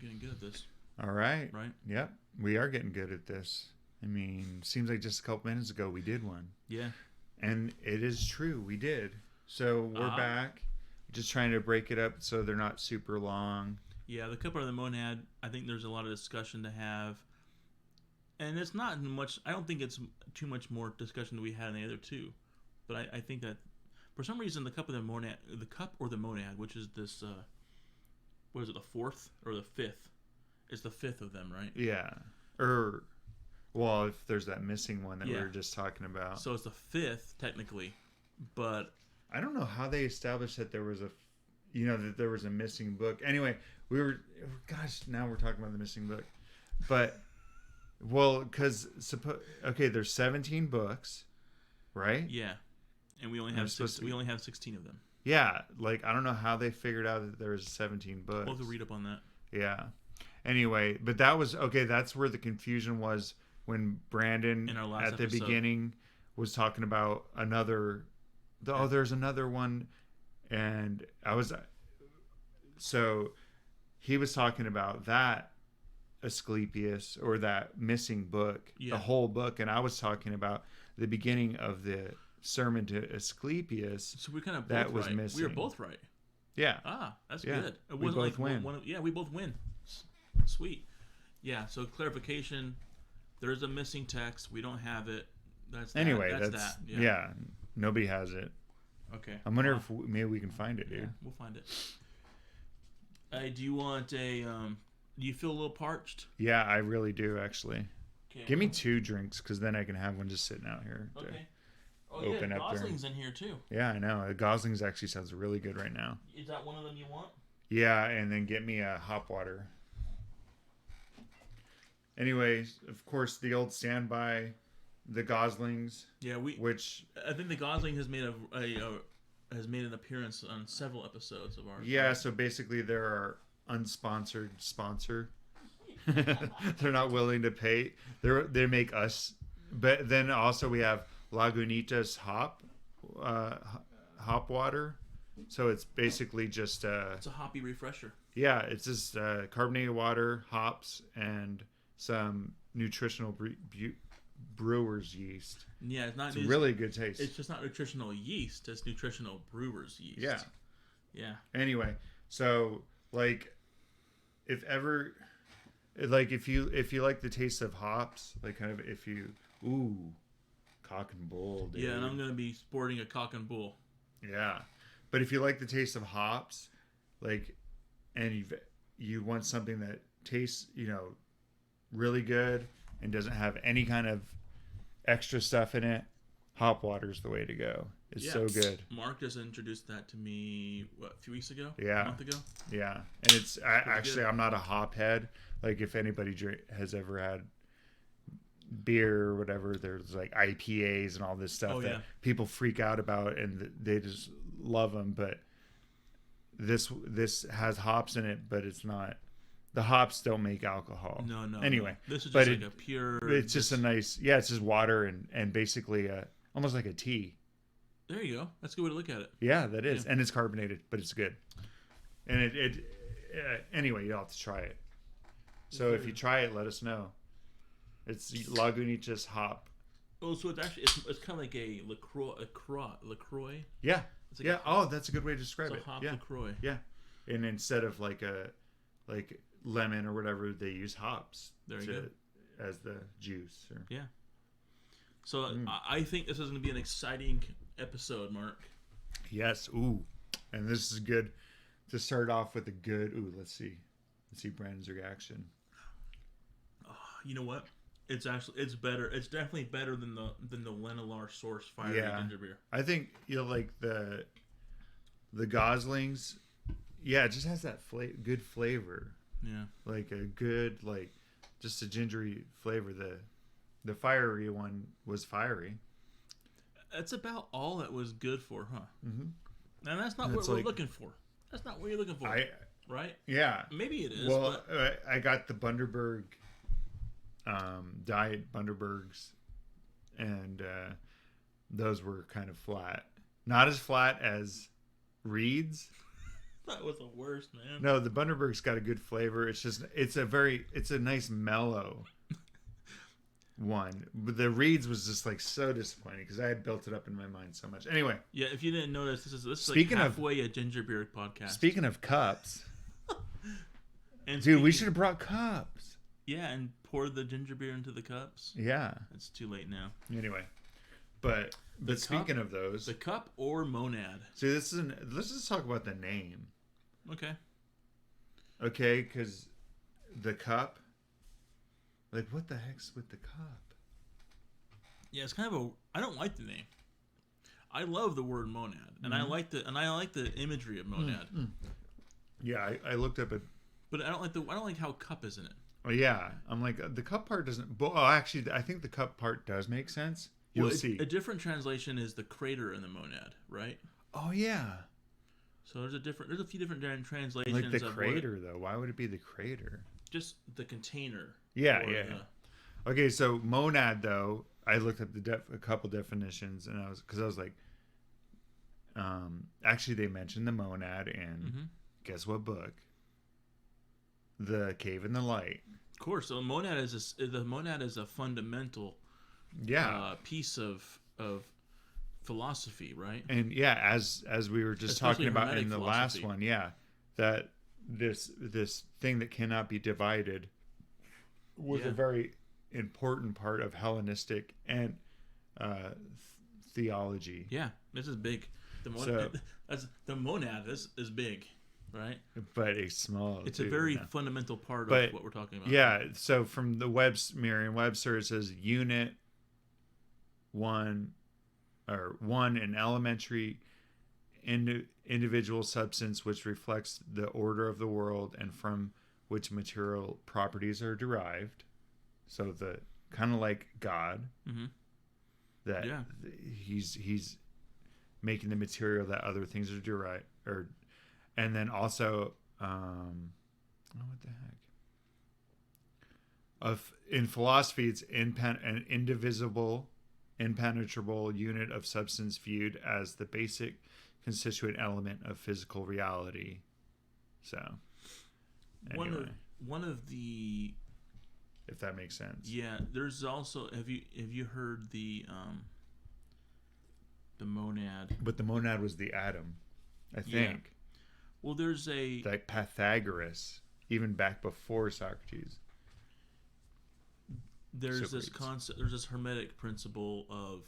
getting good at this. All right. Right? Yep. We are getting good at this. I mean, seems like just a couple minutes ago we did one. Yeah. And it is true. We did. So we're back. Just trying to break it up so they're not super long. Yeah, the Cup or the Monad, I think there's a lot of discussion to have. And it's not much, I don't think it's too much more discussion than we had in the other two. But I think that for some reason the Cup or the Monad, which is this, what is it, the fourth or the fifth? It's the fifth of them, right? Yeah. Well, if there's that missing one that we were just talking about. So it's the fifth, technically. But I don't know how they established that there was a missing book. Anyway, now we're talking about the missing book. But, well, because, there's 17 books, right? Yeah. And we only have 16 of them. Yeah, I don't know how they figured out that there was 17 books. We'll have to read up on that. Yeah. Anyway, but that's where the confusion was when Brandon in our last at the episode. beginning was talking about there's another one, and he was talking about that Asclepius or that missing book, the whole book, and I was talking about the beginning of the sermon to Asclepius. So we kind of that was missing. We were both right. Yeah. That's good. It we both win. We both win. Sweet. Yeah. So clarification: there is a missing text. We don't have it. That's that. Yeah. Nobody has it. Okay. I'm wondering if maybe we can find it, dude. Yeah, we'll find it. Do you want a? Do you feel a little parched? Yeah, I really do actually. Okay. Give me 2 drinks, because then I can have one just sitting out here. Okay. Open up Gosling's in here too. Yeah, I know. Gosling's actually sounds really good right now. Is that one of them you want? Yeah, and then get me a hop water. Anyway, of course, the old standby, the Goslings. Yeah, I think the Gosling has made an appearance on several episodes of ours. Yeah, so basically they're our unsponsored sponsor. They're not willing to pay. They make us, but then also we have Lagunitas hop water. So it's basically just it's a hoppy refresher. Yeah, it's just carbonated water, hops, and some nutritional brewer's yeast. Yeah, it's really good taste. It's just not nutritional yeast; it's nutritional brewer's yeast. Yeah, yeah. Anyway, so if you like the taste of hops, cock and bull, dude. Yeah, and I'm gonna be sporting a cock and bull. Yeah, but if you like the taste of hops, and you want something that tastes, really good and doesn't have any kind of extra stuff in it, hop water is the way to go. It's so good. Mark just introduced that to me, a few weeks ago? Yeah. A month ago? Yeah. And I'm not a hop head. If anybody has ever had beer or whatever, there's IPAs and all this stuff that people freak out about and they just love them. But this has hops in it, but it's not. The hops don't make alcohol. No. Anyway, no. This is just a pure. It's just a nice. Yeah, it's just water and basically almost like a tea. There you go. That's a good way to look at it. Yeah, that is, and it's carbonated, but it's good. And anyway, you'll have to try it. So if you try it, let us know. It's Lagunitas hop. Oh, so it's kind of like a LaCroix. Yeah. That's a good way to describe it. It's a hop LaCroix. Yeah. And instead of like lemon or whatever, they use hops as the juice. Yeah. So I think this is going to be an exciting episode, Mark. Yes. Ooh. And this is good to start off with a good. Ooh, let's see Brandon's reaction. You know what? It's better. It's definitely better than the Lenelar Source Fiery Ginger Beer. I think the Goslings. Yeah, it just has that good flavor. Yeah. A good just a gingery flavor. The fiery one was fiery. That's about all that was good for, huh? Mm-hmm. And that's not what we're looking for. That's not what you're looking for, right? Yeah. Maybe it is. Well, I got the Bundaberg, Diet Bundabergs, and those were kind of flat. Not as flat as Reed's, That was the worst, man. No, the Bundaberg's got a good flavor. It's a nice mellow one. But the Reed's was just like so disappointing because I had built it up in my mind so much. Anyway. Yeah, if you didn't notice, this is like halfway a ginger beer podcast. Speaking of cups. Dude, we should have brought cups. Yeah, and pour the ginger beer into the cups. Yeah. It's too late now. Anyway. But speaking of those. The cup or monad? See, let's just talk about the name. Okay. Okay, because the cup. Like, what the heck's with the cup? Yeah, it's kind of I don't like the name. I love the word monad, and I like the imagery of monad. Mm-hmm. Yeah, I looked up it, but I don't like how cup is in it. Oh yeah, I'm like the cup part doesn't. Well, actually, I think the cup part does make sense. You'll see. A different translation is the crater in the monad, right? Oh yeah. So there's a few different translations. Like the crater, though. Why would it be the crater? Just the container. Yeah. Okay, so monad, though, I looked up a couple definitions, and I was like, actually, they mentioned the monad in guess what book? The Cave in the Light. Of course, so the monad is a fundamental piece of philosophy, right? And yeah, as we were just talking about in the last one, that this thing that cannot be divided was a very important part of Hellenistic and theology. Yeah, this is big. The monad is big, right? But it's small. It's a very fundamental part of what we're talking about. Yeah, so from the Merriam-Webster, it says unit, one, an elementary individual substance which reflects the order of the world and from which material properties are derived. So the kind of like God, that he's making the material that other things are derived, and then also what the heck? In philosophy, it's an indivisible, impenetrable unit of substance viewed as the basic constituent element of physical reality. So, anyway. One of the, if that makes sense. Yeah, there's also have you heard the monad? But the monad was the atom, I think. Yeah. Well, there's like Pythagoras, even back before Socrates. There's this concept. There's this Hermetic principle of,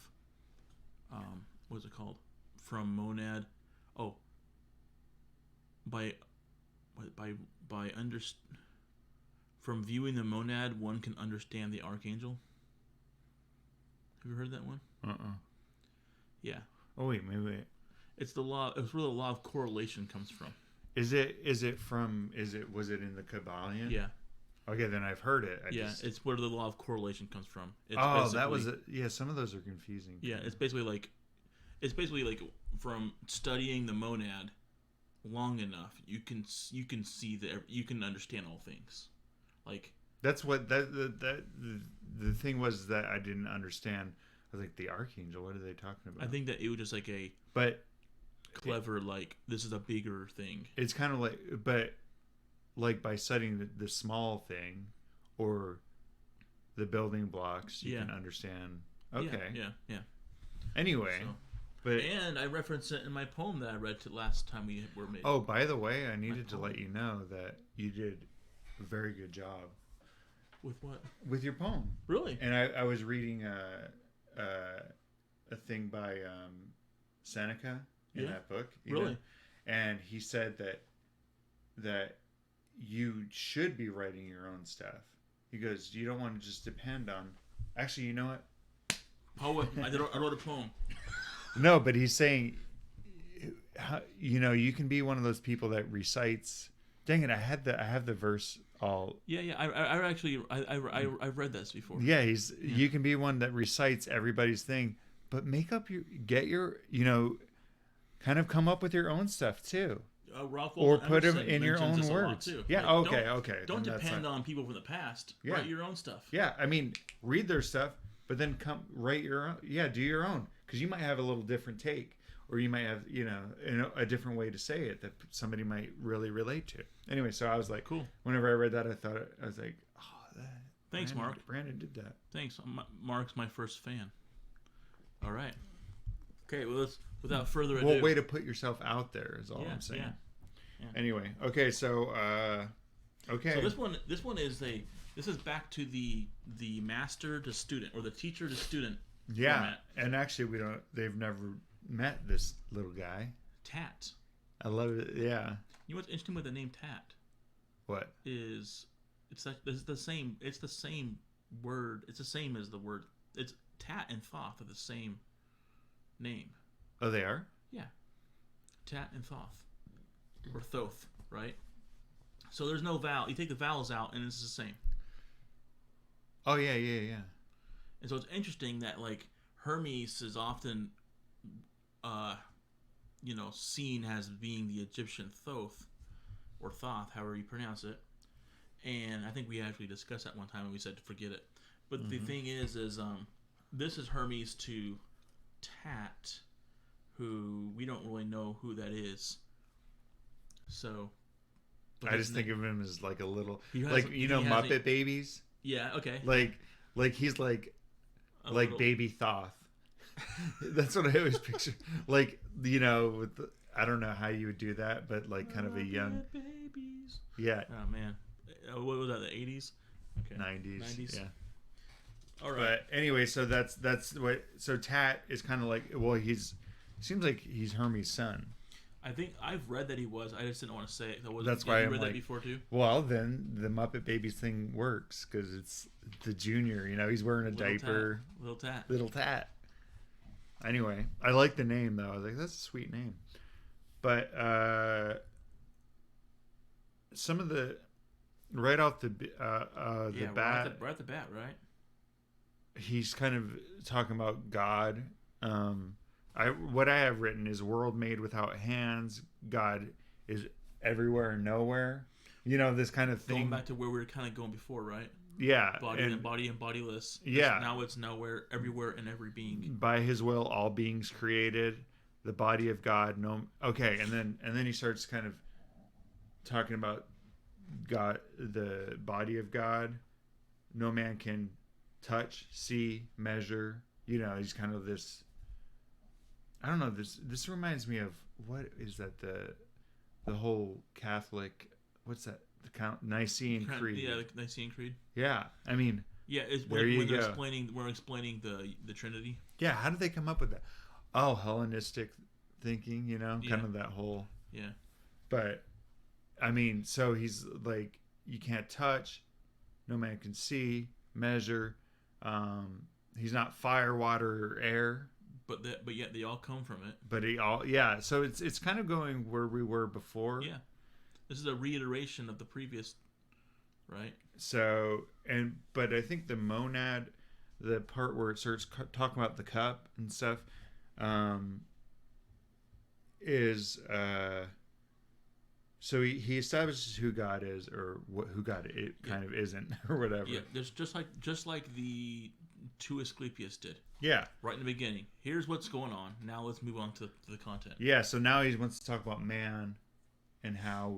what's it called? From monad. Oh. From viewing the monad, one can understand the archangel. Have you heard that one? Yeah. Oh wait. It's the law. It's where the law of correlation comes from. Was it in the Kabbalion? Yeah. Okay, then I've heard it. It's where the law of correlation comes from. That was it. Yeah, some of those are confusing. Yeah, it's basically like from studying the monad long enough, you can see you can understand all things. Like that's what the thing was that I didn't understand. I was like, the archangel. What are they talking about? I think that it was just like clever, like this is a bigger thing. It's kind of like by studying the small thing or the building blocks, you can understand. Okay. Yeah. Anyway, and I referenced it in my poem that I read last time we were made. Oh, by the way, I needed to let you know that you did a very good job. With what? With your poem. Really? And I was reading a thing by Seneca in that book. Really? Know? And he said that you should be writing your own stuff. He goes, you don't want to just depend on. Actually, you know what? Poet. I wrote a poem. No, but he's saying, you can be one of those people that recites. Dang it! I have the verse all. Yeah. I've read this before. Yeah, you can be one that recites everybody's thing, but kind of come up with your own stuff too. Or put them in your own words. Yeah. Okay. Don't depend on people from the past. Yeah. Write your own stuff. Yeah. I mean, read their stuff, but then write your own. Yeah. Do your own, because you might have a little different take, or you might have, a different way to say it that somebody might really relate to. Anyway, so I was like, cool. Whenever I read that, I was like, oh, thanks, Mark. Brandon did that. Thanks. Mark's my first fan. All right. Okay, well, without further ado. Well, way to put yourself out there is all I'm saying. Yeah. Anyway, okay, so okay. So this one is this is back to the master to student or the teacher to student. Yeah, format. And actually they've never met this little guy. Tat. I love it. Yeah. You know what's interesting with the name Tat? What? It's the same word. It's the same as the word. It's Tat and Thoth are the same name. Oh, they are? Yeah. Tat and Thoth. Or Thoth, right? So there's no vowel. You take the vowels out and it's the same. Oh, yeah. And so it's interesting that like Hermes is often seen as being the Egyptian Thoth or Thoth, however you pronounce it. And I think we actually discussed that one time and we said to forget it. But the thing is this is Hermes to Tat, who we don't really know who that is. So I just think of him as like a little Muppet Babies. Yeah, okay. Like he's like baby Thoth. That's what I always picture. Like, I don't know how you would do that, but like kind of a young babies. Yeah. Oh man. What was that, the 80s? Okay. 90s. Yeah. All right. But anyway, so that's what. So Tat is kind of like, well, seems like he's Hermes' son. I think I've read that he was. I just didn't want to say it. That's why I read that before too. Well, then the Muppet Babies thing works because it's the junior. He's wearing a diaper. Little Tat. Anyway, I like the name though. I was like, that's a sweet name. But some of the right off the bat, right at the bat, right? He's kind of talking about God. What I have written is world made without hands. God is everywhere and nowhere. This kind of thing. Going back to where we were kind of going before, right? Yeah. Body and bodiless. Yeah. Now it's nowhere, everywhere, and every being. By his will, all beings created. The body of God. No. Okay, and then he starts kind of talking about God, the body of God. No man can touch, see, measure. He's kind of this. I don't know. This reminds me of what is that the whole Catholic. What's that? The Nicene Creed. Yeah, the Nicene Creed. Yeah, I mean. Yeah, it's when they're explaining the Trinity. Yeah, how did they come up with that? Oh, Hellenistic thinking, kind of that whole. Yeah. But, I mean, so he's like, you can't touch, no man can see, measure. He's not fire, water, or air. But yet they all come from it. So it's kind of going where we were before. Yeah. This is a reiteration of the previous, right? So, but I think the monad, the part where it starts talking about the cup and stuff, is so he establishes who God is or who God kind of isn't or whatever. Yeah, there's just like the two Asclepius did. Yeah. Right in the beginning. Here's what's going on. Now let's move on to the content. Yeah, so now he wants to talk about man and how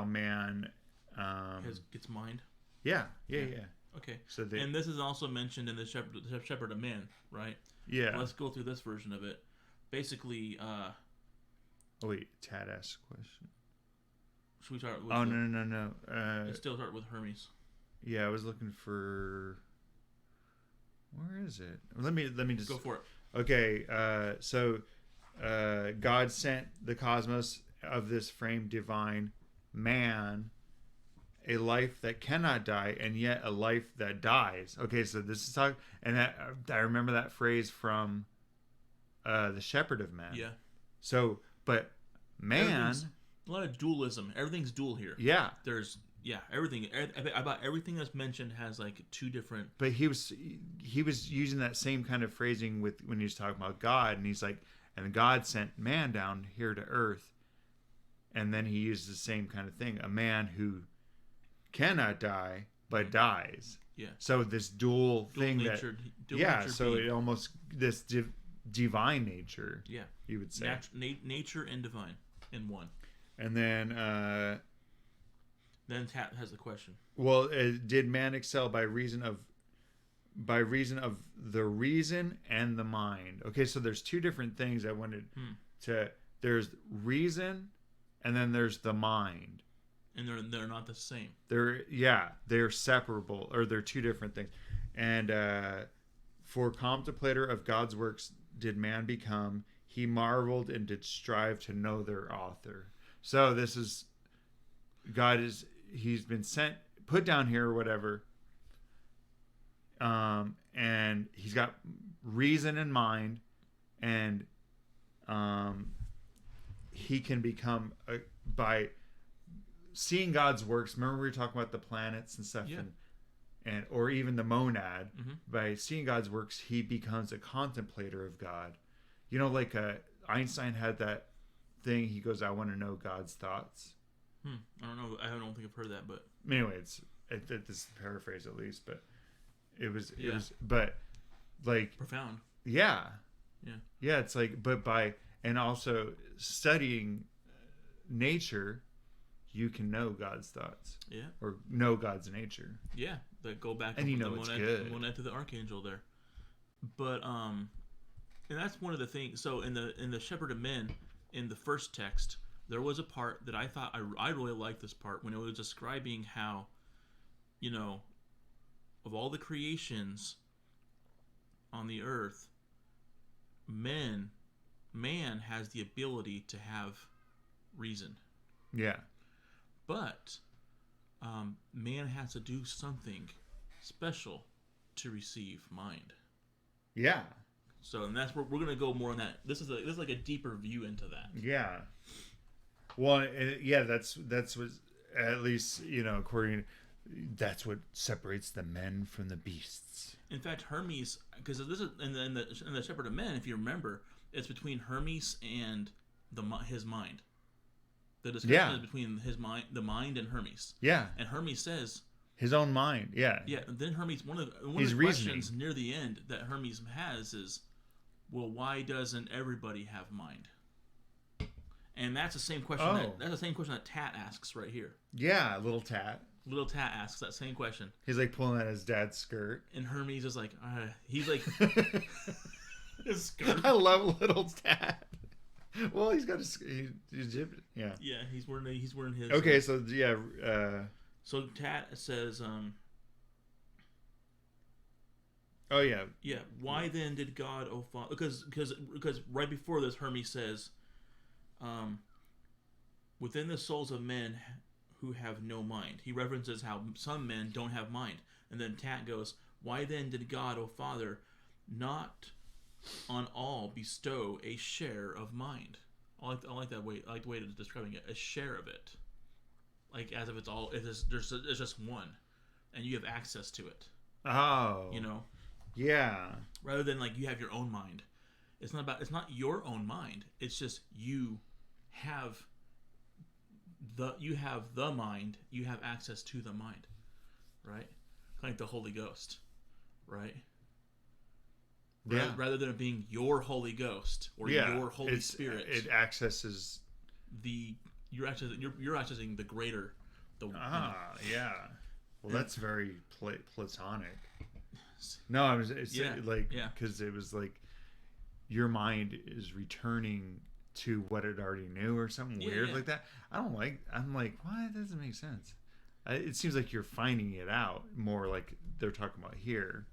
man gets mind. Yeah. Okay. So and this is also mentioned in the Shepherd of Men, right? Yeah. So let's go through this version of it. Basically, oh wait, Tad asked a question. Should we start with no. Let's still start with Hermes. Yeah, I was looking for where is it? Let me just go for it. Okay, so God sent the cosmos of this frame divine man a life that cannot die and yet a life that dies. Okay, so this is talk, and I remember that phrase from the Shepherd of Men. Yeah. So, but man, a lot of dualism. Everything's dual here. Yeah. There's everything. About everything that's mentioned has like two different. But he was using that same kind of phrasing when he was talking about God, and he's like, and God sent man down here to earth, and then he used the same kind of thing, a man who cannot die but dies. Yeah. So this dual thing natured so being. It almost divine nature. Yeah. You would say. Nature and divine in one. And then Tat has the question. Well, did man excel by reason of the reason and the mind? Okay, so there's two different things I wanted to. There's reason, and then there's the mind. And they're not the same. They're separable, or they're two different things. And for contemplator of God's works did man become, he marveled and did strive to know their author. So this is he's been put down here or whatever. And he's got reason in mind, and he can become by seeing God's works. Remember we were talking about the planets and stuff, and or even the monad. By seeing God's works, he becomes a contemplator of God. You know, like Einstein had that thing. He goes, "I want to know God's thoughts." I don't know. I don't think I've heard that, but anyway, this is a paraphrase at least, but it was, but like profound. Yeah. It's like, and also studying nature, you can know God's thoughts. Yeah. Or know God's nature. Yeah. That go back and the monad to the archangel there. But and that's one of the things. So in the Shepherd of Men, in the first text, there was a part that I thought I really liked this part when it was describing how, of all the creations on the earth, man has the ability to have reason. Yeah. But man has to do something special to receive mind. Yeah. So, and that's where we're going to go more on that. This is like a deeper view into that. Yeah. Well, that's what, at least, according, that's what separates the men from the beasts. In fact, Hermes, because this is in the Shepherd of Men, if you remember, it's between Hermes and his mind. The discussion is between the mind and Hermes. Yeah. And Hermes says his own mind. Yeah. Yeah. And then Hermes, one of the questions near the end that Hermes has is, well, why doesn't everybody have mind? And that's the same question. That's the same question that Tat asks right here. Yeah, little Tat. Little Tat asks that same question. He's like pulling at his dad's skirt, and Hermes is like, he's like, his skirt. I love little Tat. Well, he's got he's Egyptian. Yeah. Yeah, he's wearing his. Okay, so yeah. So Tat says, oh yeah. Yeah. Why then did God, O Father? Because right before this, Hermes says, within the souls of men who have no mind. He references how some men don't have mind. And then Tat goes, why then did God, O Father, not on all bestow a share of mind? I like that way. I like the way of describing it. A share of it. Like as if it's all, there's just one. And you have access to it. Oh. Yeah. Rather than like you have your own mind. It's not your own mind. It's just you have the mind. You have access to the mind, right? Like the Holy Ghost, right? Yeah. Rather than it being your Holy Ghost or your Holy Spirit, it accesses you're accessing the greater. Yeah. Well, that's very platonic. No, it's because it was like your mind is returning to what it already knew or something weird like that. I'm like, why? That doesn't make sense. It seems like you're finding it out more like they're talking about here.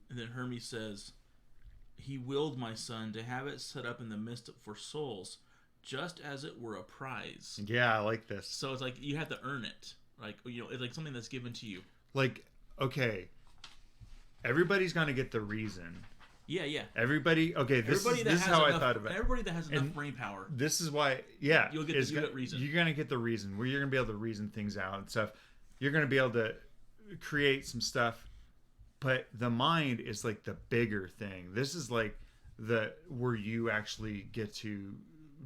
And then Hermes says, he willed my son to have it set up in the midst for souls, just as it were a prize. Yeah, I like this. So it's like you have to earn it. Like, it's like something that's given to you. Like, okay, everybody's going to get the reason. Yeah. Everybody. Okay, this is how I thought about it. Everybody that has enough brain power. This is why. Yeah, you'll get the reason. You're gonna get the reason where you're gonna be able to reason things out and stuff. You're gonna be able to create some stuff, but the mind is like the bigger thing. This is like where you actually get to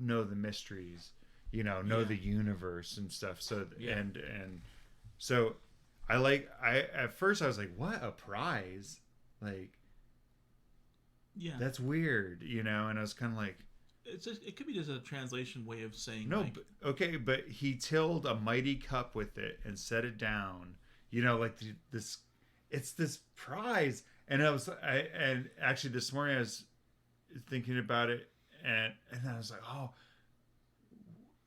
know the mysteries. Know the universe and stuff. So and so, at first I was like, what, a prize? Like. Yeah. That's weird, And I was kind of like, it could be just a translation way of saying no, like, but he tilled a mighty cup with it and set it down. Like this, it's this prize. And and actually this morning I was thinking about it, and I was like, oh,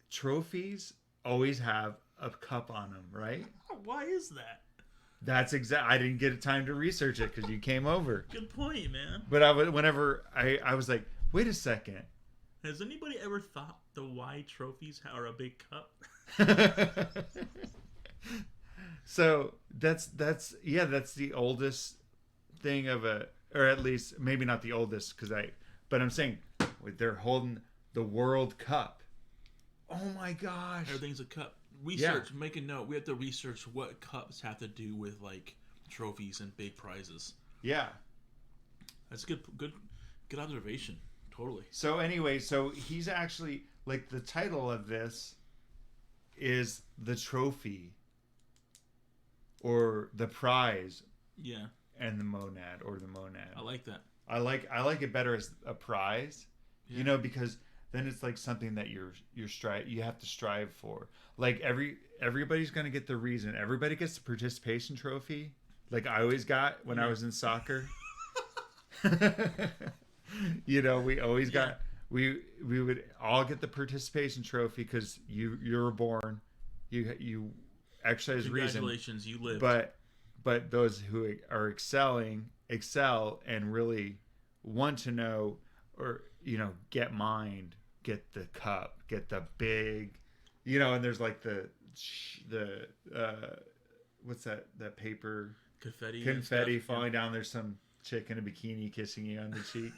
trophies always have a cup on them, right? why is that? That's exact. I didn't get time to research it because you came over. Good point, man. But whenever I was like, wait a second. Has anybody ever thought the why trophies are a big cup? So that's the oldest thing of or at least maybe not the oldest but I'm saying they're holding the World Cup. Oh my gosh! Everything's a cup. Research. Yeah. Make a note. We have to research what cups have to do with like trophies and big prizes. Yeah, that's good observation. Totally. So anyway, he's actually like the title of this is the trophy or the prize. Yeah. And the monad or the monad. I like that. I like it better as a prize. Yeah. Because then it's like something that you have to strive for. Like everybody's gonna get the reason. Everybody gets the participation trophy. Like I always got when I was in soccer. We always got we would all get the participation trophy because you were born, you exercise reason. Congratulations, you lived. But those who are excel and really want to know or get the cup, get the big, and there's like the what's that paper confetti falling down. There's some chick in a bikini kissing you on the cheek.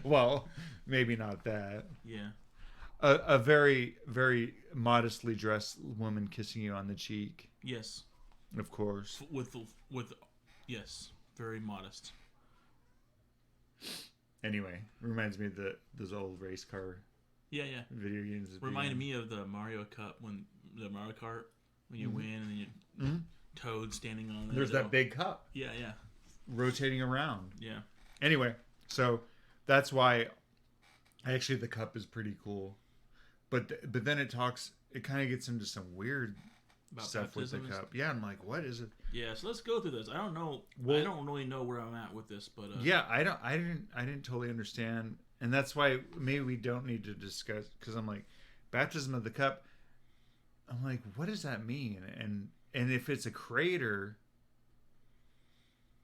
Well, maybe not that. Yeah. A very, very modestly dressed woman kissing you on the cheek. Yes. Of course. With yes, very modest. Anyway, reminds me of those old race car. Yeah. Video games. Reminded me of the Mario Cup when the Mario Kart when you win and you Toad standing on there. There's that big cup. Yeah. Rotating around. Yeah. Anyway, so that's why actually the cup is pretty cool, but then it kind of gets into some weird about stuff with the cup. Yeah, I'm like, what is it? Yeah, so let's go through this. I don't know. Well, I don't really know where I'm at with this, but yeah, I didn't totally understand, and that's why maybe we don't need to discuss because I'm like, baptism of the cup. I'm like, what does that mean? And if it's a crater,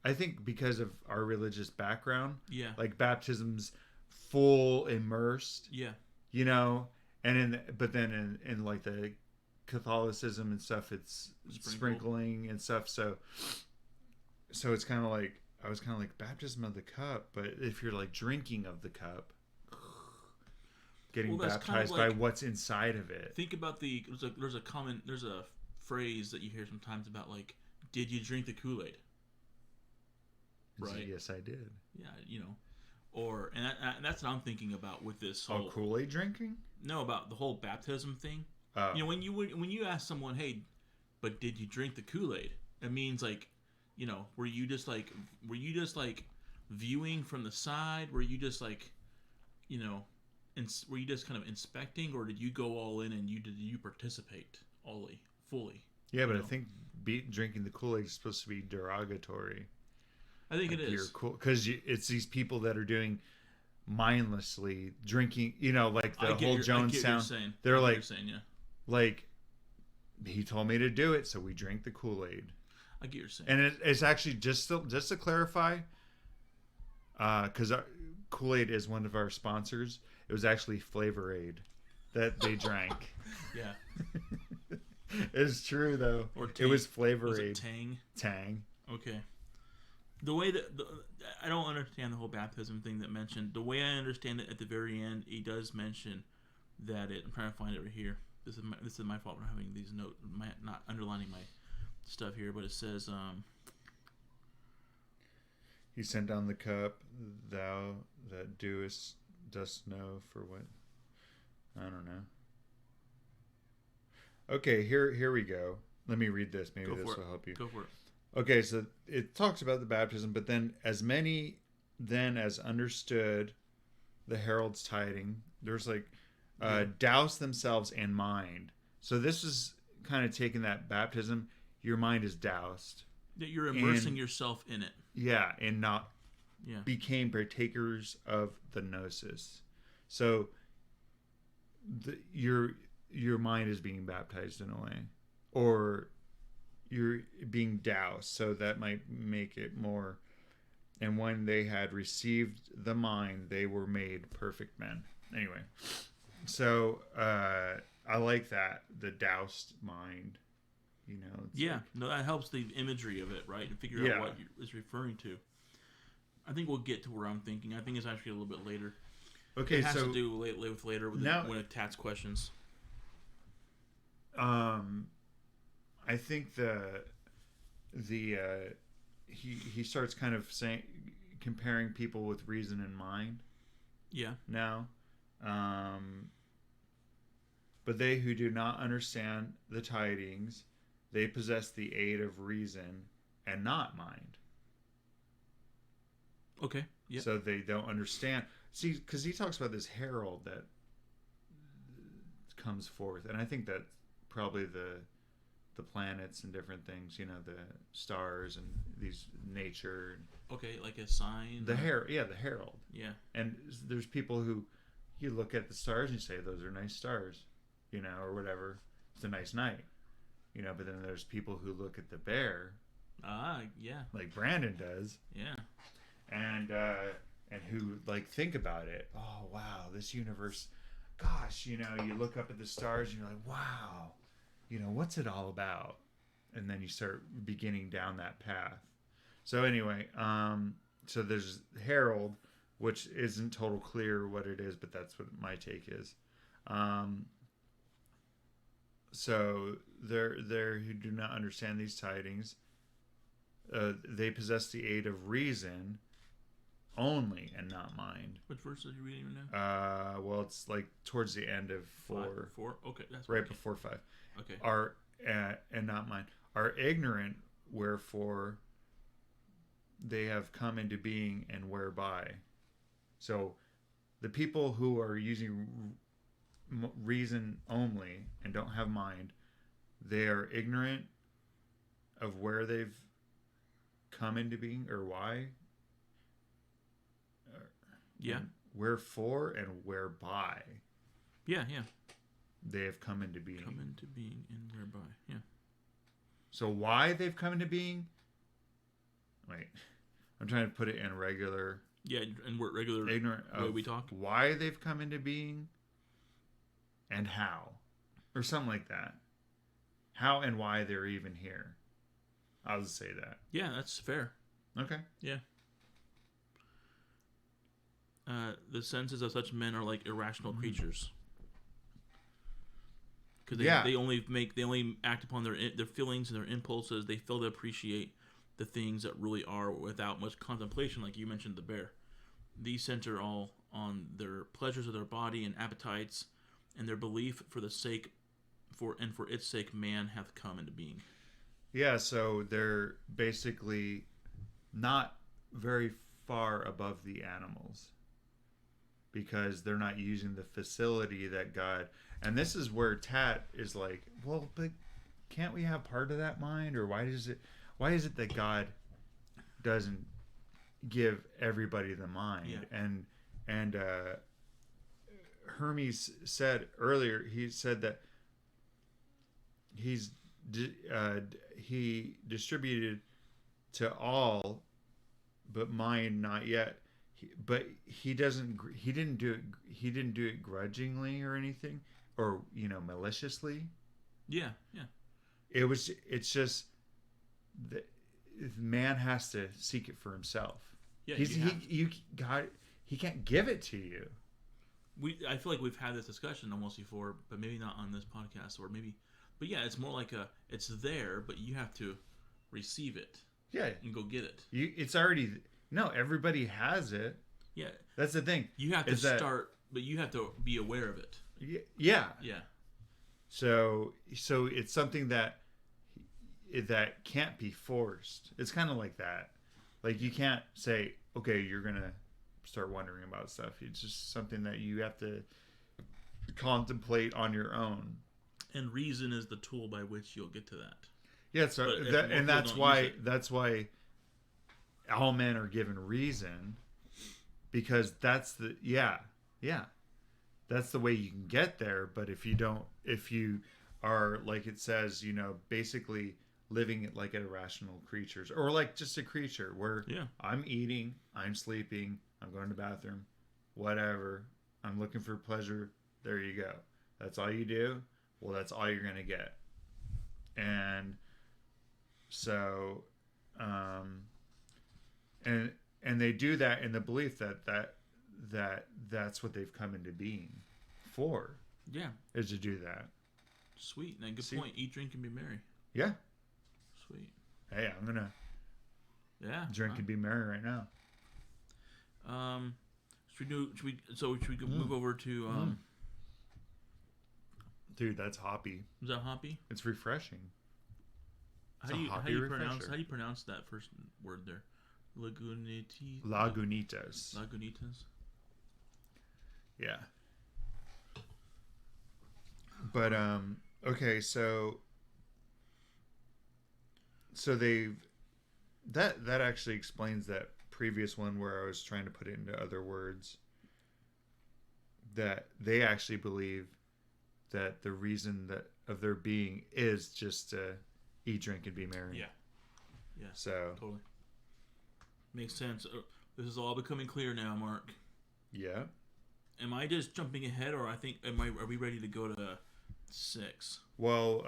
I think because of our religious background, like baptism's full immersed, but then in like the Catholicism and stuff, it's sprinkling and stuff. So it's kind of like I was kind of like baptism of the cup, but if you're like drinking of the cup, getting baptized kind of like, by what's inside of it. Think about there's a phrase that you hear sometimes about like, did you drink the Kool-Aid? Right. Yes, I did. Yeah, and that's what I'm thinking about with this whole Kool-Aid drinking. No, about the whole baptism thing. Oh. When you ask someone, hey, but did you drink the Kool-Aid? It means like, were you just like viewing from the side? Were you just like, were you just kind of inspecting, or did you go all in and did you participate fully? Yeah, but I think drinking the Kool-Aid is supposed to be derogatory. I think it is. You're cool because it's these people that are doing mindlessly drinking. Like the whole Jones sound. They're like, like he told me to do it, so we drank the Kool-Aid. I get what you're saying. And it's actually just to clarify, because Kool-Aid is one of our sponsors. It was actually Flavor Aid that they drank. Yeah. It's true though. It was Flavor Aid. Tang. Okay. The way that I don't understand the whole baptism thing that mentioned. The way I understand it at the very end, he does mention that I'm trying to find it right here. This is my fault for having these notes, not underlining my stuff here, but it says he sent down the cup, thou that dost know for what? I don't know. Okay, here we go. Let me read this. Maybe this will help you. Go for it. Okay, so it talks about the baptism, but then as many then as understood the herald's tiding, there's like douse themselves in mind. So this is kind of taking that baptism. Your mind is doused. That you're immersing yourself in it. Yeah, and not became partakers of the gnosis. So your mind is being baptized in a way, or you're being doused. So that might make it more. And when they had received the mind, they were made perfect men. Anyway, so I like that, the doused mind. You know. Yeah, no, that helps the imagery of it, right? And figure out what it's referring to. I think we'll get to where I'm thinking. I think it's actually a little bit later. Okay, it has to do with later when it Tat's questions. I think he starts kind of comparing people with reason in mind. Yeah. Now, but they who do not understand the tidings, they possess the aid of reason and not mind. Okay. Yeah. So they don't understand. See, because he talks about this herald that comes forth, and I think that probably the planets and different things, you know, the stars and these nature. Okay, like a sign. The herald. Yeah. And there's people who you look at the stars and you say those are nice stars, you know, or whatever. It's a nice night, you know. But then there's people who look at the bear. Yeah. Like Brandon does. Yeah. And who like think about it. Oh wow, this universe. Gosh, you know, you look up at the stars and you're like, wow. You know, what's it all about? And then you start beginning down that path. So anyway, so there's Herald, which isn't total clear what it is, but that's what my take is. So they're who do not understand these tidings. They possess the aid of reason only and not mind. Which verse are you reading right now? Well, it's like towards the end of 4. 4? Okay, that's right before 5. Okay. Are and not mind are ignorant, wherefore they have come into being and whereby. So the people who are using reason only and don't have mind, they are ignorant of where they've come into being or why. Yeah. And wherefore and whereby. Yeah. They have come into being. Come into being and whereby. Yeah. So why they've come into being? Wait, I'm trying to put it in regular. Yeah, and we're regular ignorant way of we talk. Why they've come into being, and how, or something like that. How and why they're even here. I'll just say that. Yeah, that's fair. Okay. Yeah. The senses of such men are like irrational creatures. Because they only act upon their feelings and their impulses. They fail to appreciate the things that really are without much contemplation, like you mentioned the bear. These center all on their pleasures of their body and appetites, and their belief for its sake, man hath come into being. Yeah, so they're basically not very far above the animals because they're not using the facility that God. And this is where Tat is like, well, but can't we have part of that mind? Or why is it that God doesn't give everybody the mind? Yeah. And Hermes said earlier, he said that he distributed to all, but mind not yet. But he didn't do it grudgingly or anything, or maliciously. Yeah. It's just that man has to seek it for himself. Yeah, he can't give it to you. I feel like we've had this discussion almost before, but maybe not on this podcast, or maybe. But yeah, it's more like it's there, but you have to receive it. Yeah, and go get it. It's already. No, everybody has it. Yeah. That's the thing. You have to start, but you have to be aware of it. Yeah. Yeah. So it's something that can't be forced. It's kind of like that. Like you can't say, okay, you're gonna start wondering about stuff. It's just something that you have to contemplate on your own. And reason is the tool by which you'll get to that. Yeah, so that's why all men are given reason, because that's the that's the way you can get there. But if you are, like it says, basically living it like irrational creatures, or like just a creature where I'm eating, I'm sleeping, I'm going to the bathroom, whatever, I'm looking for pleasure, there you go. That's all you do. Well, that's all you're going to get. And so, and they do that in the belief that's what they've come into being for. Yeah. Is to do that. Sweet. And good point. Eat, drink, and be merry. Yeah. Sweet. Hey, I'm going to drink and be merry right now. Should we move over to Dude, that's hoppy. Is that hoppy? It's refreshing. How do you pronounce that first word there? Lagunitas. Yeah. But okay, so they've that actually explains that previous one where I was trying to put it into other words, that they actually believe that the reason that of their being is just to eat, drink, and be merry. Yeah. Yeah. So totally makes sense. This is all becoming clear now, Mark. Yeah. Am I just jumping ahead, or are we ready to go to 6? Well,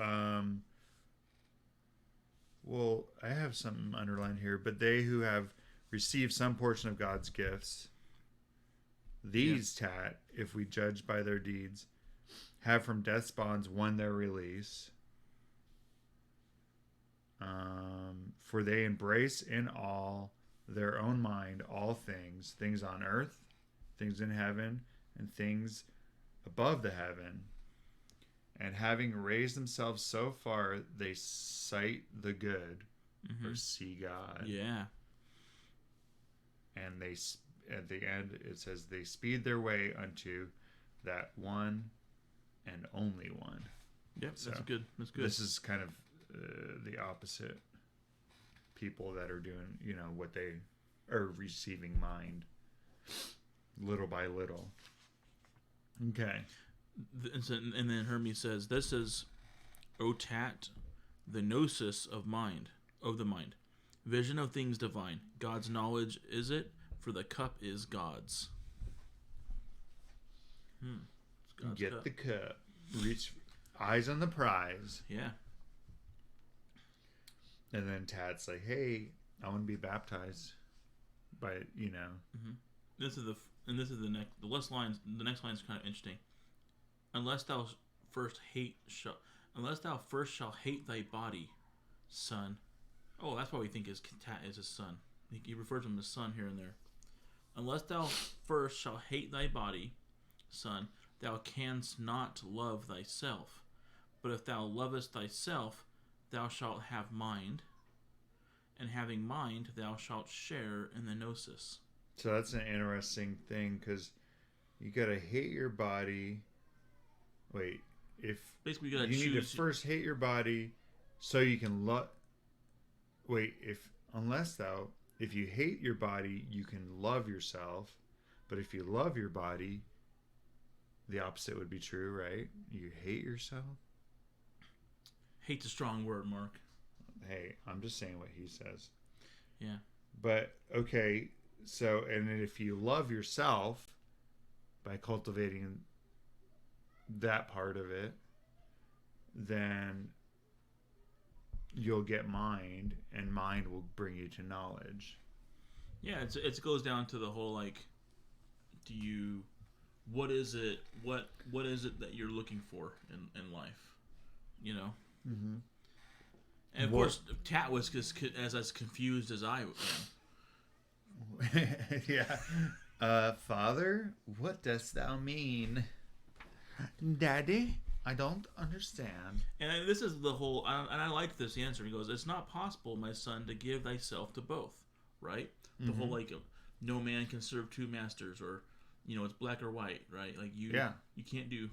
I have something underlined here. But they who have received some portion of God's gifts, these if we judge by their deeds, have from death's bonds won their release. For they embrace in all their own mind all things on earth, things in heaven, and things above the heaven. And having raised themselves so far, they sight the good, or see God. Yeah. And they, at the end, it says, they speed their way unto that one and only one. Yep, so that's good. This is kind of the opposite. People that are doing, what they are receiving mind little by little. Okay. And then Hermes says, this is otat, the gnosis of the mind, vision of things divine. God's knowledge is it, for the cup is God's. God's Get cup. The cup. Reach, eyes on the prize. Yeah. And then Tad's like, hey, I want to be baptized by, This is the next line. The next line is kind of interesting. Unless thou first shall hate thy body, son. Oh, that's why we think Tat is his son. He refers to him as son here and there. Unless thou first shall hate thy body, son, thou canst not love thyself. But if thou lovest thyself, thou shalt have mind, and having mind, thou shalt share in the gnosis. So that's an interesting thing, because you gotta hate your body. Wait, if basically you need to first hate your body, so you can love. Wait, if you hate your body, you can love yourself. But if you love your body, the opposite would be true, right? You hate yourself. Hate's a strong word, Mark. Hey, I'm just saying what he says. Yeah. But, okay, so, and if you love yourself by cultivating that part of it, then you'll get mind, and mind will bring you to knowledge. Yeah, it goes down to the whole, what is it that you're looking for in life? Mm-hmm. And of course, Tat was just as confused as I am. Yeah. Father, what dost thou mean? Daddy, I don't understand. And this is the whole, and I like this answer. He goes, it's not possible, my son, to give thyself to both, right? The whole, no man can serve two masters, or it's black or white, right? Like you can't do.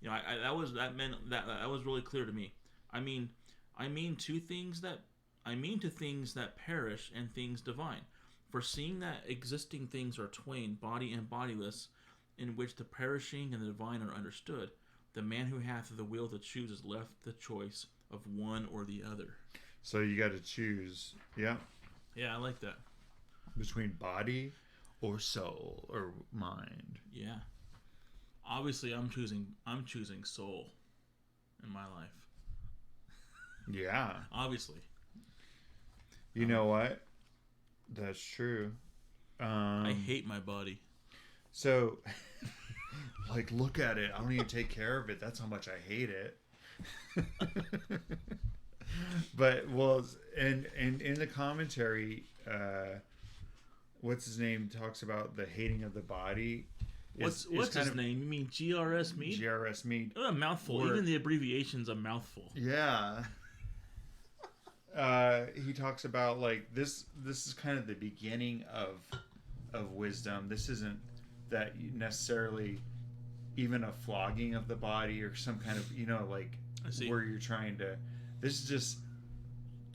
That was really clear to me. I mean to things that perish and things divine. For seeing that existing things are twain, body and bodiless, in which the perishing and the divine are understood, the man who hath the will to choose is left the choice of one or the other. So you got to choose. Yeah. Yeah, I like that. Between body or soul or mind. Yeah. Obviously, I'm choosing soul in my life. Yeah. Obviously. You know what? That's true. I hate my body. So, like, look at it. I don't even take care of it. That's how much I hate it. But, well, and in the commentary, what's his name talks about the hating of the body. What's his name? You mean G.R.S. Mead? G.R.S. Mead. A mouthful. Even the abbreviation's a mouthful. Yeah. He talks about like this is kind of the beginning of wisdom. This isn't that necessarily even a flogging of the body or some kind of like where you're trying to. This is just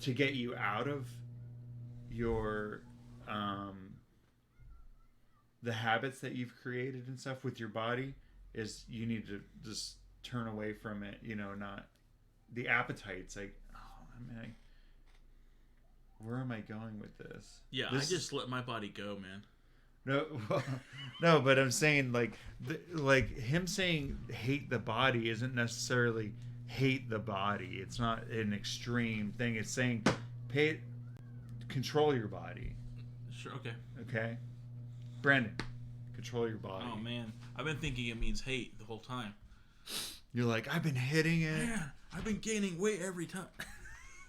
to get you out of your the habits that you've created and stuff with your body. Is you need to just turn away from it. Not the appetites. Like, where am I going with this? Yeah, I just let my body go, man. No, but I'm saying like him saying hate the body isn't necessarily hate the body. It's not an extreme thing. It's saying control your body. Sure. Okay. Brandon, control your body. Oh man, I've been thinking it means hate the whole time. You're like, I've been hitting it. Man, I've been gaining weight every time.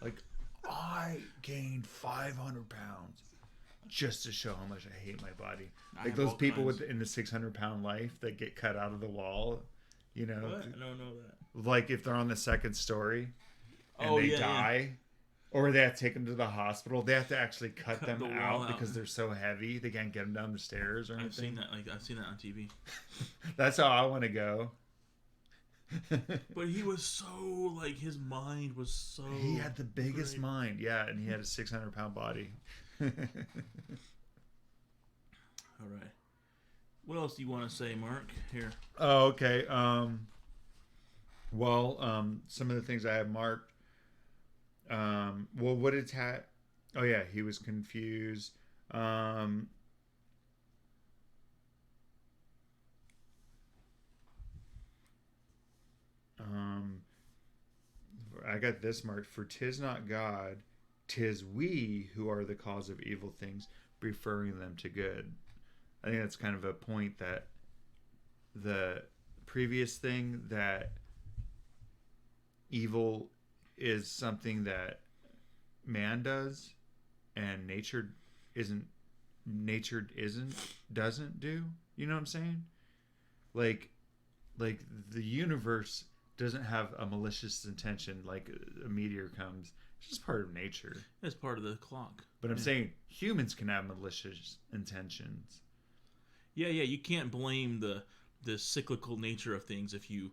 Like, I gained 500 pounds just to show how much I hate my body. Like those people in the 600-pound life that get cut out of the wall, What? I don't know that. Like if they're on the second story and they die, or they have to take them to the hospital, they have to actually cut them out because they're so heavy they can't get them down the stairs or anything. I've seen that on TV. That's how I want to go. But he was so his mind was so. He had the biggest great. mind, yeah, and he had a 600-pound body. All right. What else do you want to say, Mark? Here. Oh, okay. Some of the things I have marked. What did Oh yeah, he was confused. I got this marked: for 'tis not God, 'tis we who are the cause of evil things, preferring them to good. I think that's kind of a point that the previous thing, that evil is something that man does and nature doesn't do. You know what I'm saying? Like the universe doesn't have a malicious intention. Like a meteor comes, it's just part of nature. It's part of the clock. But I'm saying humans can have malicious intentions. Yeah, you can't blame the cyclical nature of things if you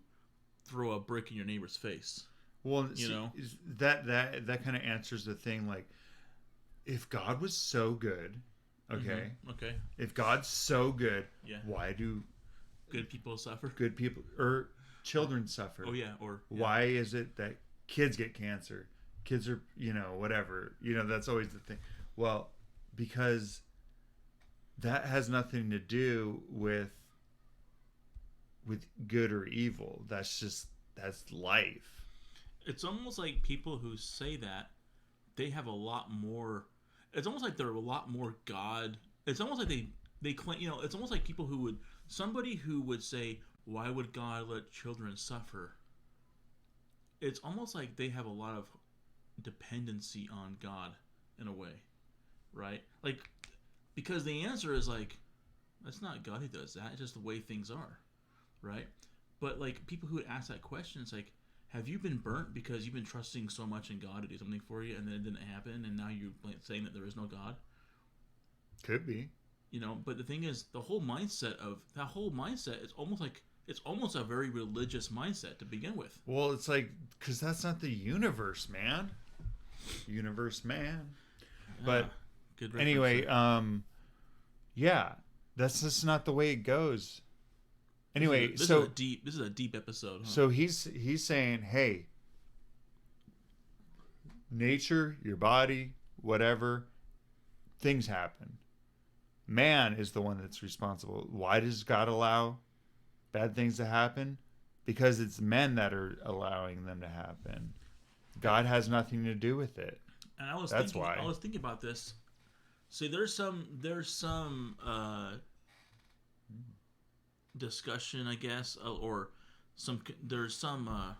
throw a brick in your neighbor's face. Well, that kind of answers the thing. Like, if God was so good, okay, okay, if God's so good, why do good people suffer? Good people or children suffer? Oh yeah, why is it that kids get cancer? Kids are, whatever. That's always the thing. Well, because that has nothing to do with good or evil. That's life. It's almost like people who say that, they have a lot more. It's almost like they're a lot more God. It's almost like they claim. It's almost like somebody who would say, "Why would God let children suffer?" It's almost like they have a lot of dependency on God in a way, right? Like, because the answer is like, that's not God who does that. It's just the way things are, right? But like people who would ask that question, it's like, have you been burnt because you've been trusting so much in God to do something for you, and then it didn't happen, and now you're saying that there is no God? Could be. But the thing is, the whole mindset is almost a very religious mindset to begin with. Well, it's like, because that's not the universe, man. Universe, man. But good anyway, yeah, that's just not the way it goes. Anyway, this is a deep episode. Huh? So he's saying, hey, nature, your body, whatever, things happen. Man is the one that's responsible. Why does God allow bad things to happen? Because it's men that are allowing them to happen. God has nothing to do with it. And I was thinking about this. See, there's some discussion, I guess, or there's some I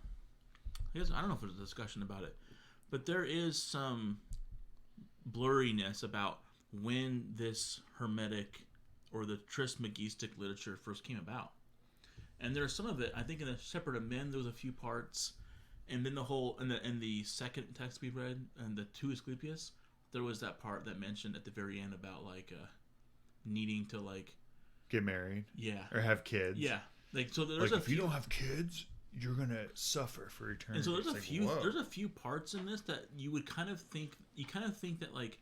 guess I don't know if there's a discussion about it, but there is some blurriness about when this Hermetic or the Trismegistic literature first came about. And there's some of it, I think in the Shepherd of Men there was a few parts, and then in the second text we read, and the two Asclepius, there was that part that mentioned at the very end about like needing to like get married, or have kids, like so. There's like if you don't have kids, you're gonna suffer for eternity. And so there's a few parts in this that you would kind of think that like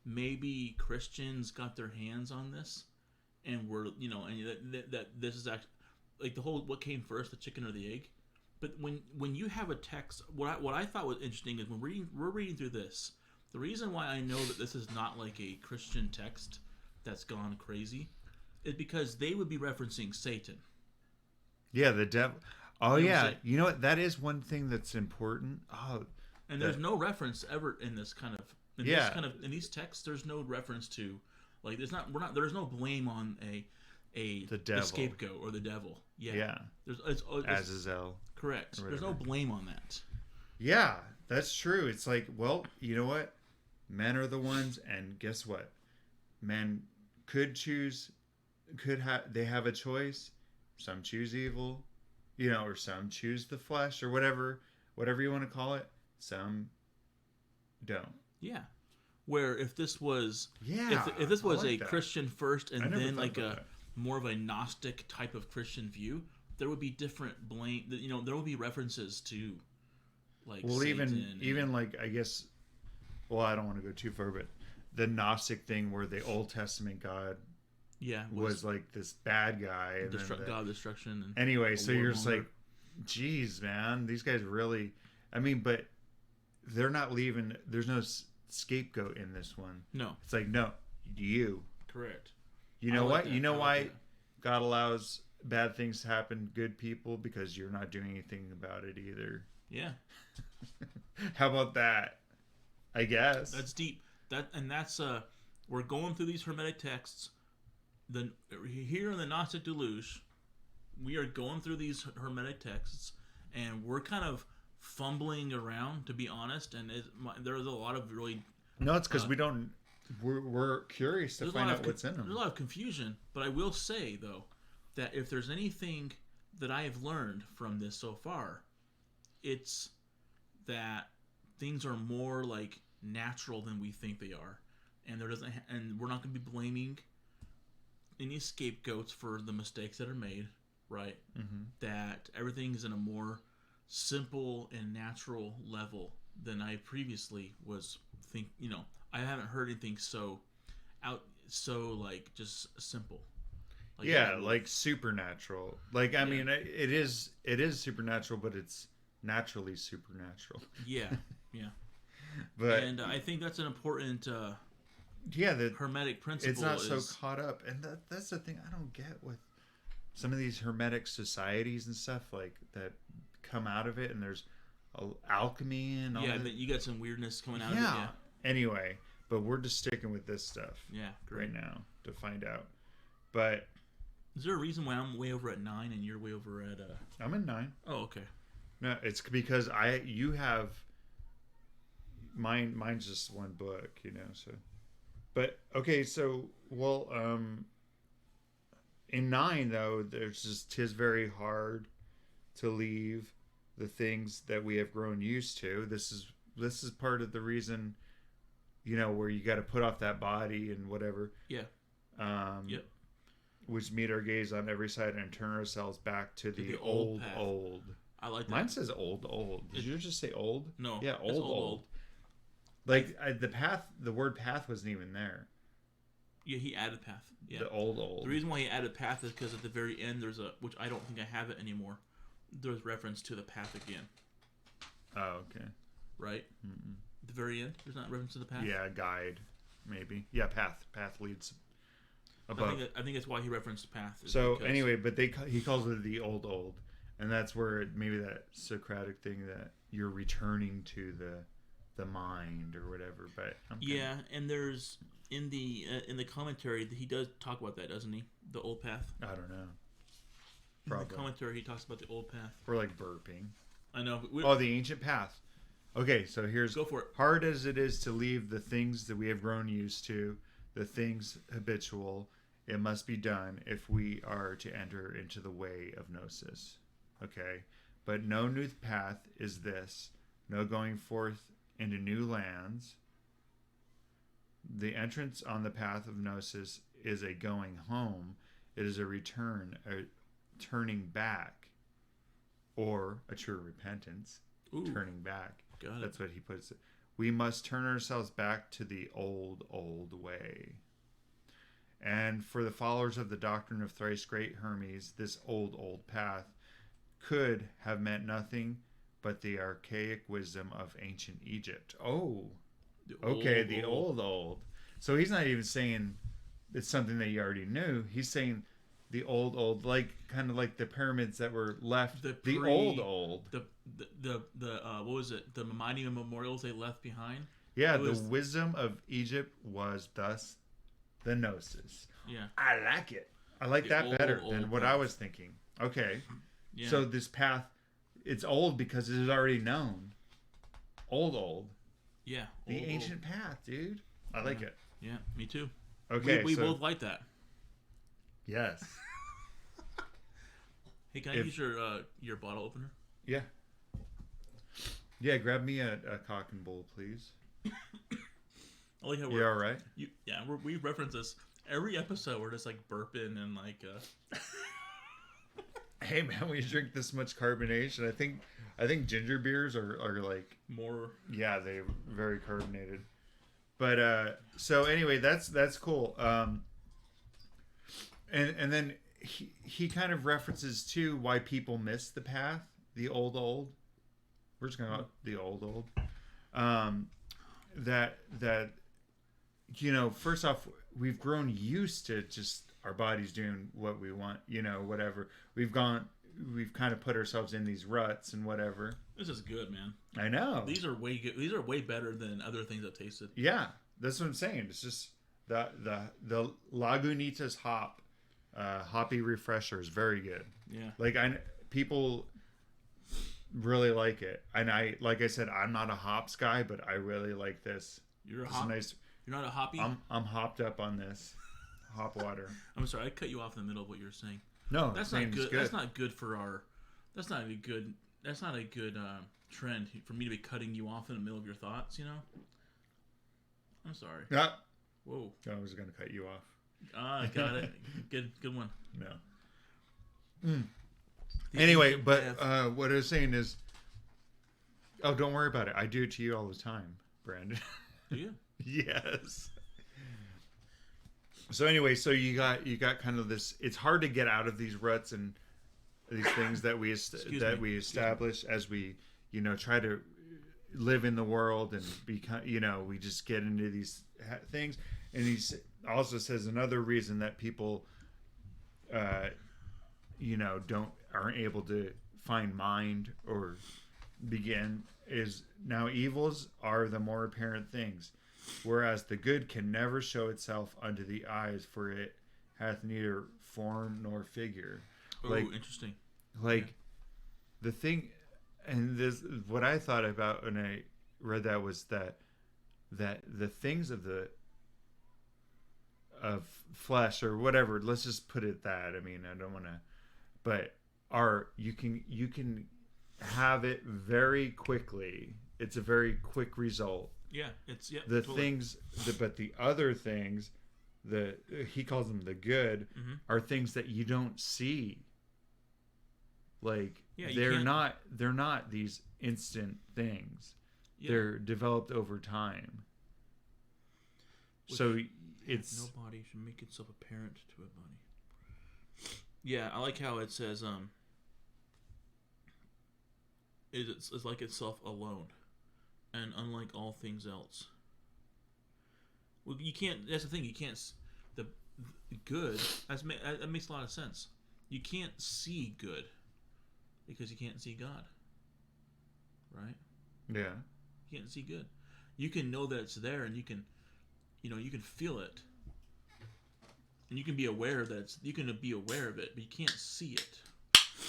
maybe Christians got their hands on this, and were and that this is actually like the whole what came first, the chicken or the egg. But when you have a text, what I thought was interesting is when we're reading through this, the reason why I know that this is not like a Christian text that's gone crazy is because they would be referencing Satan. Yeah, the devil. Oh, yeah. You know what? That is one thing that's important. Oh, and there's no reference ever in this kind of in these texts. There's no reference to like there's no blame on the scapegoat or the devil. Yeah. It's Azazel. Correct. There's no blame on that. Yeah, that's true. It's like, well, you know what? Men are the ones, and guess what? Men could choose, they have a choice. Some choose evil, or some choose the flesh, or whatever you want to call it. Some don't. Yeah. Where if this was if this was a Christian first and then like more of a Gnostic type of Christian view, there would be different blame. There would be references to like Satan even like I guess. Well, I don't want to go too far, but the Gnostic thing where the Old Testament God was like this bad guy. And God of destruction. And anyway, so you're just like, geez, man, these guys really... I mean, but they're not leaving... There's no scapegoat in this one. No. It's like, no, you. Correct. You know what? You know why God allows bad things to happen to good people? Because you're not doing anything about it either. Yeah. How about that? I guess. That's deep. That's we're going through these Hermetic texts. Here in the Gnostic Deluge, we are going through these Hermetic texts, and we're kind of fumbling around, to be honest. And there's a lot of really it's because we don't. We're curious to find out what's in them. There's a lot of confusion, but I will say though that if there's anything that I have learned from this so far, it's that things are more like natural than we think they are, and we're not going to be blaming any scapegoats for the mistakes that are made, right? Mm-hmm. That everything's in a more simple and natural level than I previously was I haven't heard anything so like just simple. Like supernatural. Like I mean, it is supernatural, but it's naturally supernatural. Yeah. And I think that's an important the Hermetic principle. It's not so caught up, and that's the thing I don't get with some of these Hermetic societies and stuff like that come out of it, and there's alchemy and all that. But you got some weirdness coming out of it. Yeah. Anyway, but we're just sticking with this stuff. Yeah, right now to find out. But is there a reason why I'm way over at 9 and you're way over at? I'm at 9. Oh, okay. No, it's because you have. Mine's just one book, so. But okay, so in 9 though, there's just 'tis very hard to leave the things that we have grown used to. This is part of the reason, where you got to put off that body and whatever. Yeah. Yep. Which meet our gaze on every side and turn ourselves back to the old. I like that. Mine says old. Did you just say old? No. Yeah, old. Like the word path wasn't even there. Yeah, he added path. Yeah. The old. The reason why he added path is because at the very end there's which I don't think I have it anymore. There's reference to the path again. Oh, okay. Right? Mm-mm. At the very end, there's not reference to the path? Yeah, guide, maybe. Yeah, path. Path leads above. I think that's why he referenced path. So, anyway, but he calls it the old. And that's where maybe that Socratic thing that you're returning to the mind or whatever. But and there's in the commentary he does talk about that, doesn't he? The old path. I don't know. Probably. In the commentary, he talks about the old path. We're like burping. I know. The ancient path. Okay, so go for it. Hard as it is to leave the things that we have grown used to, the things habitual, it must be done if we are to enter into the way of gnosis. Okay, but no new path is this, no going forth into new lands. The entrance on the path of gnosis is a going home. It is a return, a turning back, or a true repentance. Ooh. Turning back. Got it. That's what he puts it. We must turn ourselves back to the old way. And for the followers of the doctrine of thrice great Hermes, this old path could have meant nothing but the archaic wisdom of ancient Egypt. Oh, the old. So he's not even saying it's something that you already knew. He's saying the old, like kind of like the pyramids that were left. The old. The what was it? The mining memorials they left behind. Yeah, the wisdom of Egypt was thus the gnosis. Yeah, I like it. I like that better than what I was thinking. Okay, yeah. So this path, it's old because it is already known. Old. Yeah, the ancient path, dude. I like it. Yeah, me too. Okay, we both like that. Yes. Hey, can I use your bottle opener? Yeah. Yeah, grab me a cock and bull, please. I like how you all right? We reference this every episode. We're just like burping and like. Hey man, we drink this much carbonation. I think ginger beers are like more. Yeah, they're very carbonated. But so anyway, that's cool. And then he kind of references too why people miss the path, the old. We're just gonna go the old. That first off, we've grown used to just our bodies doing what we want, whatever. We've kind of put ourselves in these ruts and whatever. This is good, man. I know. These are way good. These are way better than other things I've tasted. Yeah, that's what I'm saying. It's just the Lagunitas hoppy refresher is very good. Yeah. Like people really like it, and like I said, I'm not a hops guy, but I really like this. You're a hop. Nice. You're not a hoppy. I'm hopped up on this hop water. I'm sorry, I cut you off in the middle of what you were saying. No, that's not good. That's not good for our. That's not a good. That's not a good trend for me to be cutting you off in the middle of your thoughts. I'm sorry. Yeah. Whoa. I was gonna cut you off. I got it. Good one. No. Anyway, but what I was saying is, don't worry about it. I do it to you all the time, Brandon. Do you? Yes. So anyway, so you got kind of this. It's hard to get out of these ruts and these things that we establish as we try to live in the world and become. We just get into these things, and he also says another reason that people, aren't able to find mind or begin is now evils are the more apparent things. Whereas the good can never show itself unto the eyes, for it hath neither form nor figure. Oh, interesting. Like the thing, and this what I thought about when I read that was that the things of flesh or whatever. Let's just put it that. I mean, I don't want to, but you can have it very quickly. It's a very quick result. Yeah, the totally. Things, but the other things he calls them the good, mm-hmm. are things that you don't see. Like yeah, they're not these instant things. Yeah. They're developed over time. So it's no body should make itself apparent to a body. Yeah, I like how it says it's like itself alone, and unlike all things else. Well, you can't. That's the thing. You can't. The good. That makes a lot of sense. You can't see good because you can't see God. Right? Yeah. You can't see good. You can know that it's there, and you can feel it, and you can be aware that you can be aware of it, but you can't see it.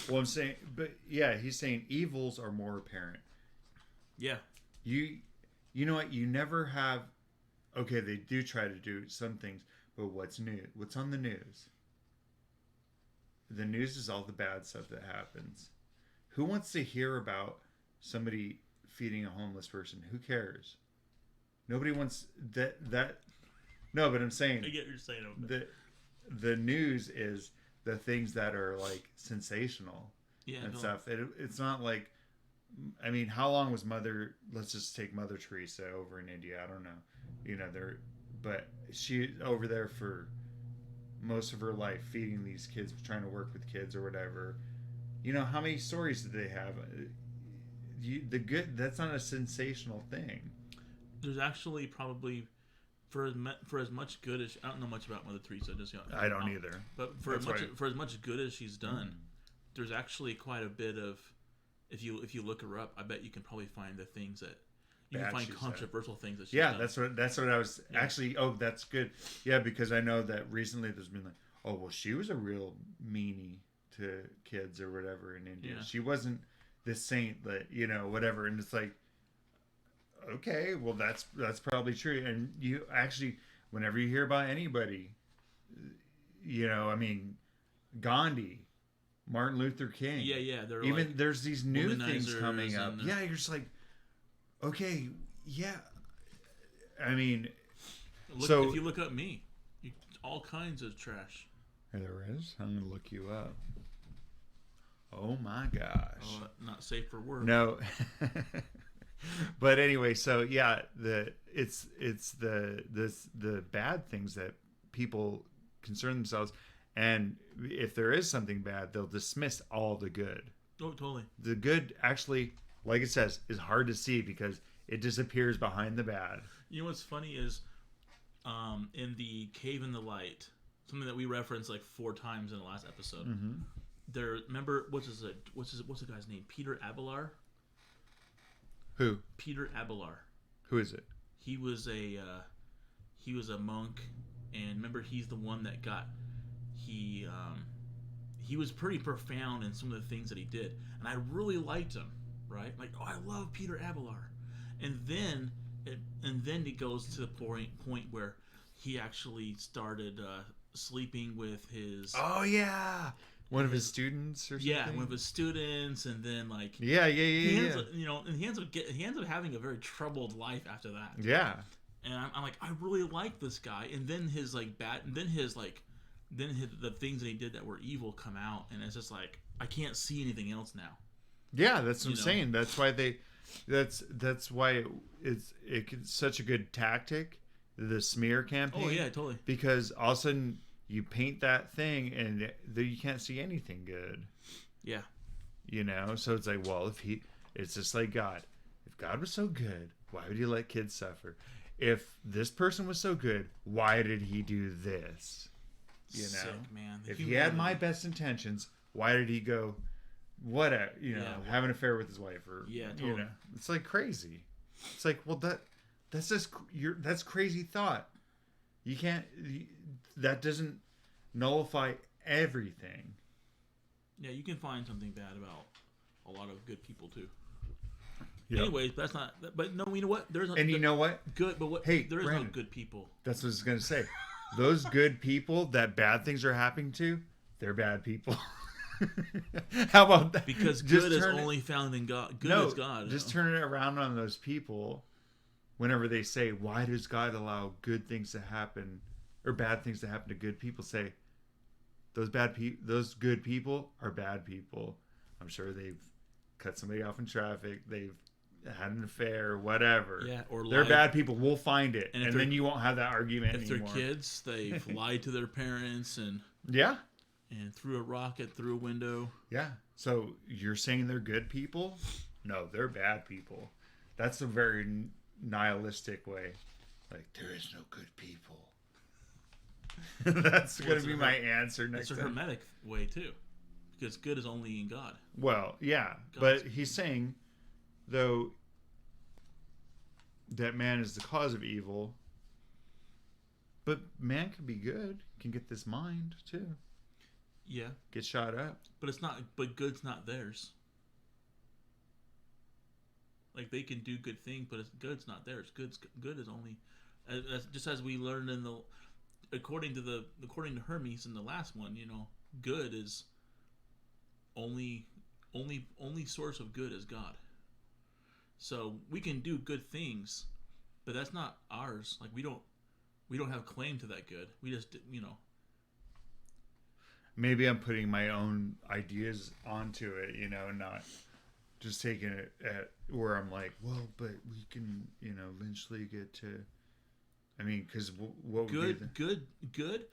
Well, I'm saying, but yeah, he's saying evils are more apparent. Yeah. You know what? You never have. Okay, they do try to do some things, but what's new? What's on the news? The news is all the bad stuff that happens. Who wants to hear about somebody feeding a homeless person? Who cares? Nobody wants that. No, but I'm saying. I get what you're saying. The news is the things that are like sensational and stuff. It's not like. I mean, how long was let's just take Mother Teresa over in India. I don't know. But she over there for most of her life feeding these kids, trying to work with kids or whatever. How many stories did they have? The good, that's not a sensational thing. There's actually probably for as much good as I don't know much about Mother Teresa. I don't either. But for as much good as she's done, there's actually quite a bit of. If you look her up, I bet you can probably find the things that you can find controversial things that she's done. That's what I was actually. Oh, that's good. Yeah, because I know that recently there's been like, oh well, she was a real meanie to kids or whatever in India. Yeah. She wasn't this saint that whatever, and it's like, okay, well that's probably true. And you actually, whenever you hear about anybody, I mean, Gandhi. Martin Luther King. Yeah. They're even like there's these new things coming up. Yeah, you're just like, okay, yeah. I mean, if you look up me, all kinds of trash. There is. I'm gonna look you up. Oh my gosh. Oh, not safe for work. No. But anyway, so yeah, it's the bad things that people concern themselves. And if there is something bad, they'll dismiss all the good. Oh, totally. The good, actually, like it says, is hard to see because it disappears behind the bad. You know what's funny is, in the Cave in the Light, something that we referenced like 4 times in the last episode. Mm-hmm. Remember what's the guy's name? Peter Abelard. Who? Peter Abelard. Who is it? He was a monk, and remember he's the one that got. He was pretty profound in some of the things that he did, and I really liked him. Right, like I love Peter Abelard, and then it goes to the point where he actually started sleeping with his. Oh yeah, one of his students or something. Yeah, one of his students, and then like yeah. He ends up having a very troubled life after that. Yeah, and I'm like I really like this guy, and then the things that he did that were evil come out, and it's just like I can't see anything else now. Yeah, that's what I'm saying. That's why that's why it's such a good tactic, the smear campaign. Oh yeah, totally. Because all of a sudden you paint that thing and you can't see anything good. Yeah. So it's like, well, it's just like God. If God was so good, why would he let kids suffer? If this person was so good, why did he do this? Sick, man. If he had my best intentions, why did he go, have an affair with his wife? Or totally. It's like crazy. It's like, well, that's just that's crazy thought. You can't. That doesn't nullify everything. Yeah, you can find something bad about a lot of good people too. Yep. Anyways, that's not. But no, you know what? You know what? Good, but what? Hey, there is Brandon, no good people. That's what I was gonna say. Those good people that bad things are happening to, they're bad people. How about that? Because good is only found in God. Good is God. Just turn it around on those people whenever they say, why does God allow good things to happen or bad things that happen to good people, say those good people are bad people. I'm sure they've cut somebody off in traffic. They've had an affair, whatever. Yeah, or they're bad people. We'll find it, and then you won't have that argument anymore. If they're kids, they've lied to their parents and and threw a rocket through a window. Yeah. So you're saying they're good people? No, they're bad people. That's a very nihilistic way. Like, there is no good people. That's going to be my answer next time. It's a Hermetic way, too. Because good is only in God. Well, yeah. But he's saying, though, that man is the cause of evil. But man can be good. Can get this mind, too. Yeah. Get shot up. But it's not. But good's not theirs. Like, they can do good things, but good's not theirs. Good is only, just as we learned in the, according to Hermes in the last one, good is only source of good is God. So we can do good things, but that's not ours. Like, we don't have claim to that good. We just Maybe I'm putting my own ideas onto it, not just taking it at where I'm like, well, but we can, eventually get to. I mean, because what would good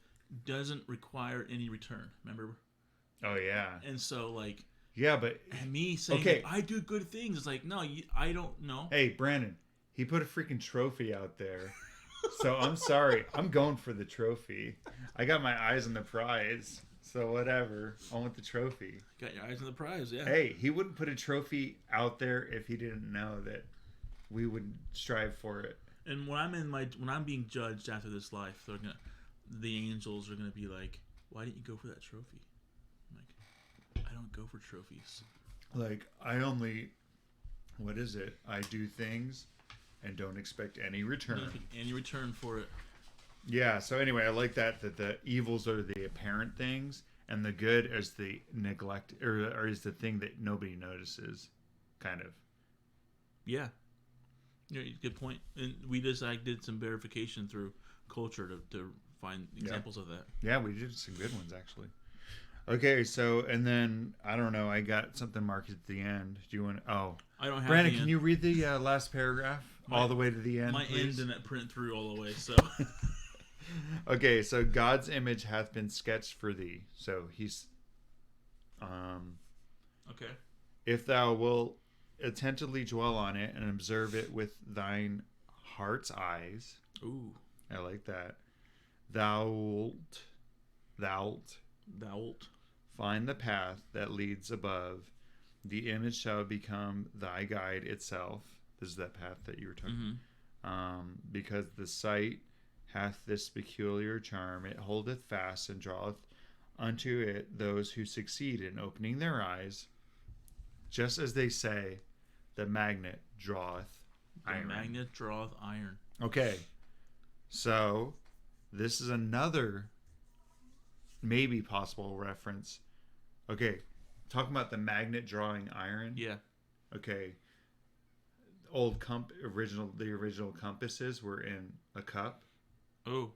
doesn't require any return. Remember? Oh yeah. And so yeah, but me saying I do good things, it's like no, I don't know. Hey, Brandon, he put a freaking trophy out there, so I'm sorry, I'm going for the trophy. I got my eyes on the prize. So whatever, I want the trophy. Got your eyes on the prize, yeah. Hey, he wouldn't put a trophy out there if he didn't know that we would strive for it. And when I'm being judged after this life, the angels are gonna be like, "Why didn't you go for that trophy?" I'm like, I don't go for trophies. Like what is it? I do things and don't expect any return. Any return for it. Yeah, so anyway, I like that the evils are the apparent things and the good is the neglect or is the thing that nobody notices, kind of. Yeah. Yeah, good point. And I did some verification through culture to find examples of that. Yeah, we did some good ones actually. Okay, so and then I don't know, I got something marked at the end. Do you want? Oh, I don't have. Brandon, can you read the last paragraph all the way to the end? My please? end didn't print through all the way, so. Okay, so God's image hath been sketched for thee. So he's, okay. If thou wilt attentively dwell on it and observe it with thine heart's eyes. Ooh, I like that. Thou'lt find the path that leads above. The image shall become thy guide itself. This is that path that you were talking. Mm-hmm. Because the sight hath this peculiar charm, it holdeth fast and draweth unto it those who succeed in opening their eyes, just as they say, the magnet draweth iron. The magnet draweth iron. Okay, so this is another maybe possible reference. Okay, talking about the magnet drawing iron. Yeah. Okay. The original compasses were in a cup. Oh,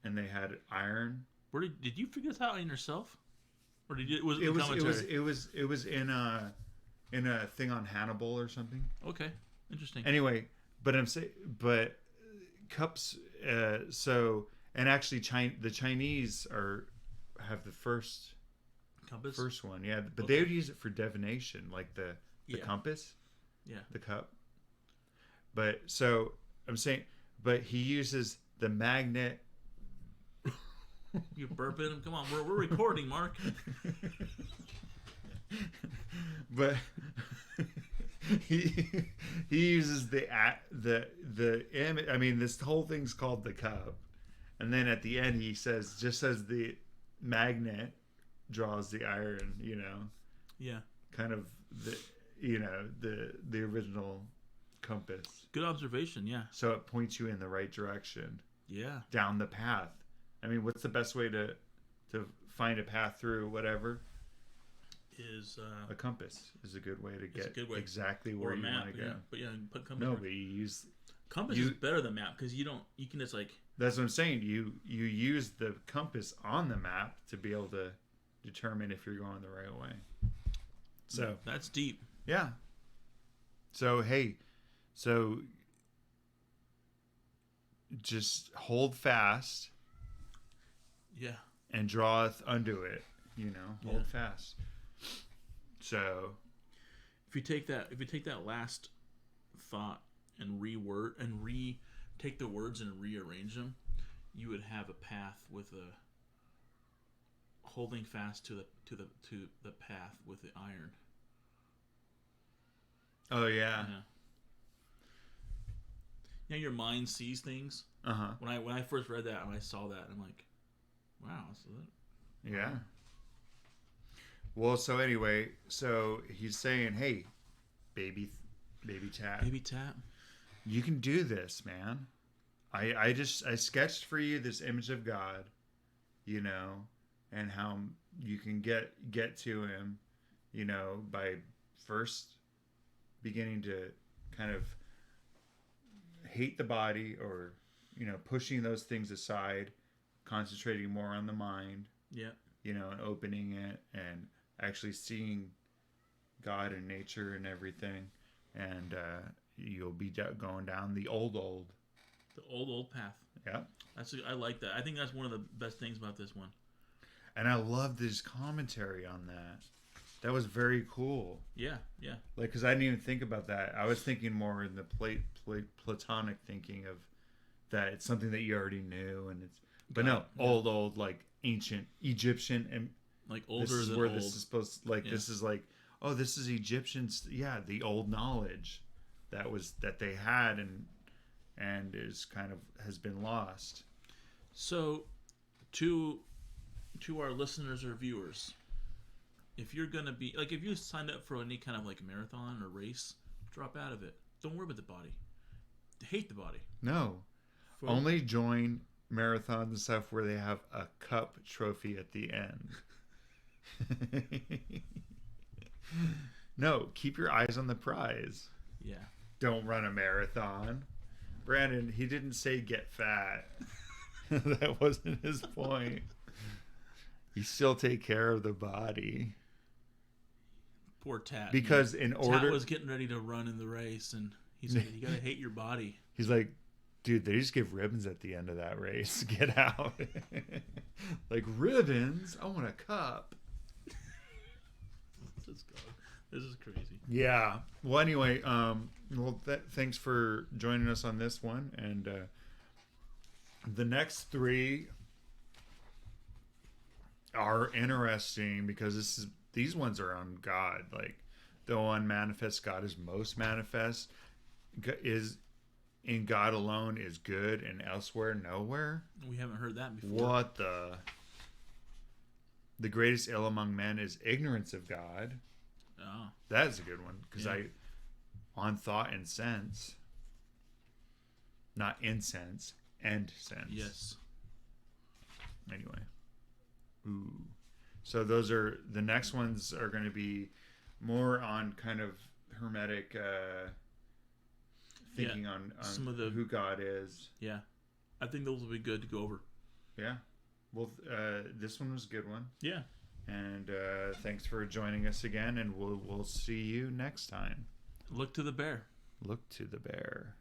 and they had iron. Where did you figure this out on yourself, or it was in a thing on Hannibal or something. Okay, interesting. Anyway, but cups. So and actually, the Chinese have the first compass. First one, yeah. But they would use it for divination, like the compass. Yeah. The cup. But so I'm saying, but he uses the magnet. You burping? Come on, we're recording, Mark. But he uses the image. I mean, this whole thing's called the cup, and then at the end he says, just as the magnet draws the iron, Yeah. Kind of the original compass. Good observation, yeah. So it points you in the right direction. Yeah. Down the path. I mean, what's the best way to find a path through whatever? Is a compass is a good way to get exactly where you want to go. Yeah. But yeah, put compass. No, but you use Compass is better than map because you can just like. That's what I'm saying. You use the compass on the map to be able to determine if you're going the right way. So that's deep. Yeah. So hey, just hold fast. Yeah. And draweth unto it. Hold fast. So if you take that last thought and take the words and rearrange them, you would have a path with a holding fast to the path with the iron. Oh yeah. Your mind sees things. When I first read that and I saw that, I'm like, wow. Yeah. Well, so anyway, he's saying, hey, baby tap. Baby tap. You can do this, man. I sketched for you this image of God, and how you can get to him, by first beginning to kind of hate the body, or pushing those things aside, concentrating more on the mind. Yeah. And opening it and actually seeing God and nature and everything, and you'll be going down the old path. Yeah. I like that. I think that's one of the best things about this one. And I love this commentary on that. That was very cool. Yeah. Like, because I didn't even think about that. I was thinking more in the Platonic thinking of that it's something that you already knew, and old like ancient Egyptian, and like older this is than where old. This is supposed to, like this is like, oh, this is Egyptians. Yeah, the old knowledge that they had and is kind of has been lost. So, to our listeners or viewers, if you're gonna be like, if you signed up for any kind of like marathon or race, drop out of it. Don't worry about the body. Hate the body. No, only join marathons and stuff where they have a cup trophy at the end. No, keep your eyes on the prize. Yeah. Don't run a marathon. Brandon, he didn't say get fat. That wasn't his point. You still take care of the body. Poor Tat. Because Tat was getting ready to run in the race, and he said, you gotta hate your body. He's like, dude, they just give ribbons at the end of that race. Get out. Like, ribbons? I want a cup. This is crazy. Yeah. Well, anyway, thanks for joining us on this one. And the next three are interesting because these ones are on God. Like, the one manifest God is most manifest, is in God alone is good, and elsewhere nowhere. We haven't heard that before. What the greatest ill among men is ignorance of God. Oh. That is a good one, because on thought and sense, not incense, and sense. Yes. Anyway. Ooh. So those are, the next ones are going to be more on kind of hermetic thinking on some of who God is. Yeah. I think those will be good to go over. Yeah. Well, this one was a good one. Yeah. And thanks for joining us again, and we'll see you next time. Look to the bear. Look to the bear.